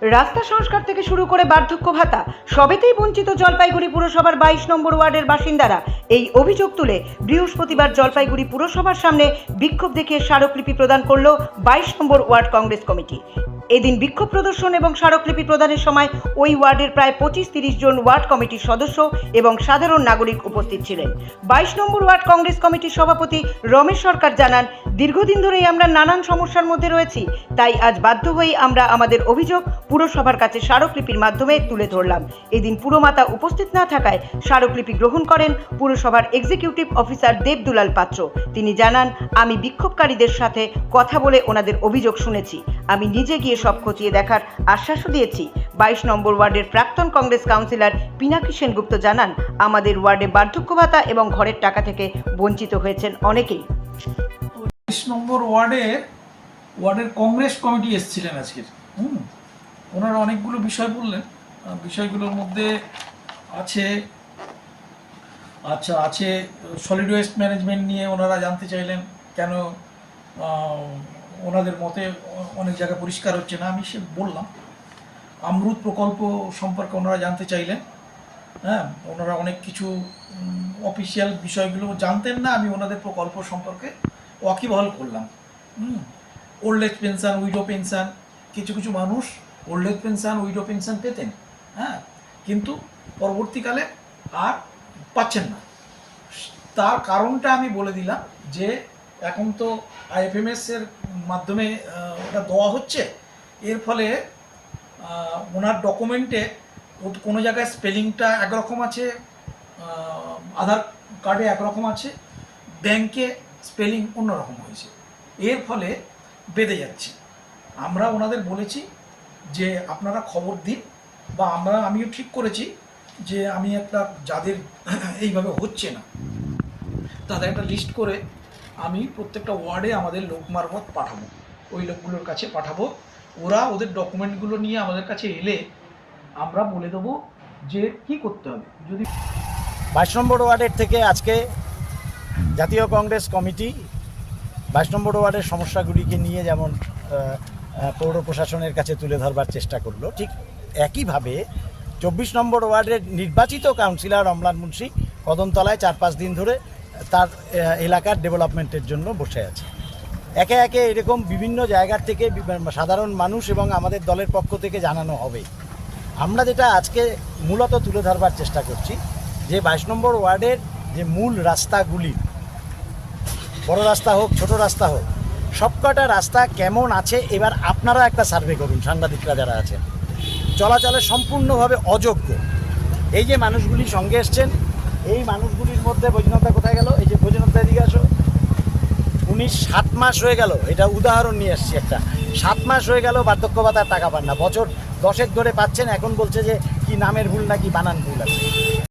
রাস্তা সংস্কার থেকে শুরু করে বার্ধক্য ভাতা সবেতেই বঞ্চিত জলপাইগুড়ি পুরসভার 22 নম্বর ওয়ার্ডের বাসিন্দারা। এই অভিযোগ তুলে বৃহস্পতিবার জলপাইগুড়ি পুরসভার সামনে বিক্ষোভ দেখিয়ে স্মারকলিপি প্রদান করল 22 নম্বর ওয়ার্ড কংগ্রেস কমিটি। এদিন বিক্ষোভ প্রদর্শন এবং স্মারকলিপি প্রদানের সময় ওই ওয়ার্ডের প্রায় 25-30 জন ওয়ার্ড কমিটির সদস্য এবং সাধারণ নাগরিক উপস্থিত ছিলেন। 22 নম্বর ওয়ার্ড কংগ্রেস কমিটির সভাপতি রমেশ সরকার জানান, দীর্ঘদিন ধরেই আমরা নানান সমস্যার মধ্যে রয়েছি, তাই আজ বাধ্য হয়েই আমরা আমাদের অভিযোগ পুরসভার কাছে স্মারকলিপির মাধ্যমে তুলে ধরলাম। এদিন পুরমাতা উপস্থিত না থাকায় স্মারকলিপি গ্রহণ করেন পুরসভার এক্সিকিউটিভ অফিসার দেবদুলাল পাত্র। তিনি জানান, আমি বিক্ষোভকারীদের সাথে কথা বলে ওনাদের অভিযোগ শুনেছি, আমি নিজে গিয়ে সব খতিয়ে দেখার আশ্বাসও দিয়েছি। 22 নম্বর ওয়ার্ডের প্রাক্তন কংগ্রেস কাউন্সিলর পিনাকি সেনগুপ্ত জানান, আমাদের ওয়ার্ডে বার্ধক্য ভাতা এবং ঘরের টাকা থেকে বঞ্চিত হয়েছেন অনেকেই। 22 নম্বর ওয়ার্ডের কংগ্রেস কমিটি এসেছিলেন আজকের। ওনারা অনেকগুলো বিষয় বললেন। বিষয়গুলোর মধ্যে আছে সলিড ওয়েস্ট ম্যানেজমেন্ট নিয়ে ওনারা জানতে চাইলেন, কেন ওনাদের মতে অনেক জায়গায় পরিষ্কার হচ্ছে না। আমি সে বললাম। অমৃত প্রকল্প সম্পর্কে ওনারা জানতে চাইলেন। ওনারা অনেক কিছু অফিসিয়াল বিষয়গুলো জানতেন না, আমি ওনাদের প্রকল্প সম্পর্কে ওয়াকিবহাল করলাম। Old age pension, widow pension, কিছু মানুষ old age pension, widow pension পেতেন, কিন্তু পরবর্তীকালে আর পাচ্ছেন না। তার কারণটা আমি বলে দিলাম যে এখন তো আইএফএমএস এর মাধ্যমে ওটা দেওয়া হচ্ছে। এর ফলে ওনার ডকুমেন্টে কোনো জায়গায় স্পেলিংটা একরকম আছে, আধার কার্ডে একরকম আছে, ব্যাংকে স্পেলিং অন্যরকম হয়েছে। এর ফলে বেঁধে যাচ্ছে। আমরা ওনাদের বলেছি যে আপনারা খবর দিন, বা আমিও ঠিক করেছি যে আমি যাদের এইভাবে হচ্ছে না তাদের একটা লিস্ট করে আমি প্রত্যেকটা ওয়ার্ডে আমাদের লোক মারফত পাঠাবো, ওই লোকগুলোর কাছে পাঠাবো। ওরা ওদের ডকুমেন্টগুলো নিয়ে আমাদের কাছে এলে আমরা বলে দেবো যে কি করতে হবে। যদি 22 নম্বর ওয়ার্ডের থেকে আজকে জাতীয় কংগ্রেস কমিটি 22 নম্বর ওয়ার্ডের সমস্যাগুলিকে নিয়ে যেমন পৌর প্রশাসনের কাছে তুলে ধরবার চেষ্টা করলো, ঠিক একইভাবে 24 নম্বর ওয়ার্ডের নির্বাচিত কাউন্সিলর অম্লান মুন্সি কদমতলায় 4-5 দিন ধরে তার এলাকার ডেভেলপমেন্টের জন্য বসে আছে। একে একে এরকম বিভিন্ন জায়গার থেকে সাধারণ মানুষ এবং আমাদের দলের পক্ষ থেকে জানানো হবে। আমরা যেটা আজকে মূলত তুলে ধরবার চেষ্টা করছি যে 22 নম্বর ওয়ার্ডের যে মূল রাস্তাগুলি, বড় রাস্তা হোক ছোট রাস্তা হোক, সবকটা রাস্তা কেমন আছে এবার আপনারা একটা সার্ভে করুন। সাংবাদিকরা যারা আছেন, চলাচলে সম্পূর্ণভাবে অযোগ্য। এই যে মানুষগুলি সঙ্গে এসছেন, এই মানুষগুলির মধ্যে বৈজনাথদা কোথায় গেল? এই যে বৈজনাথদা এদিকে আসো। উনি 7 মাস হয়ে গেল, এটা উদাহরণ নিয়ে আসছি একটা, 7 মাস হয়ে গেল বার্ধক্য ভাতার টাকা পান না। বছর 10 ধরে পাচ্ছেন, এখন বলছে যে কি নামের ভুল নাকি বানান ভুল আছে।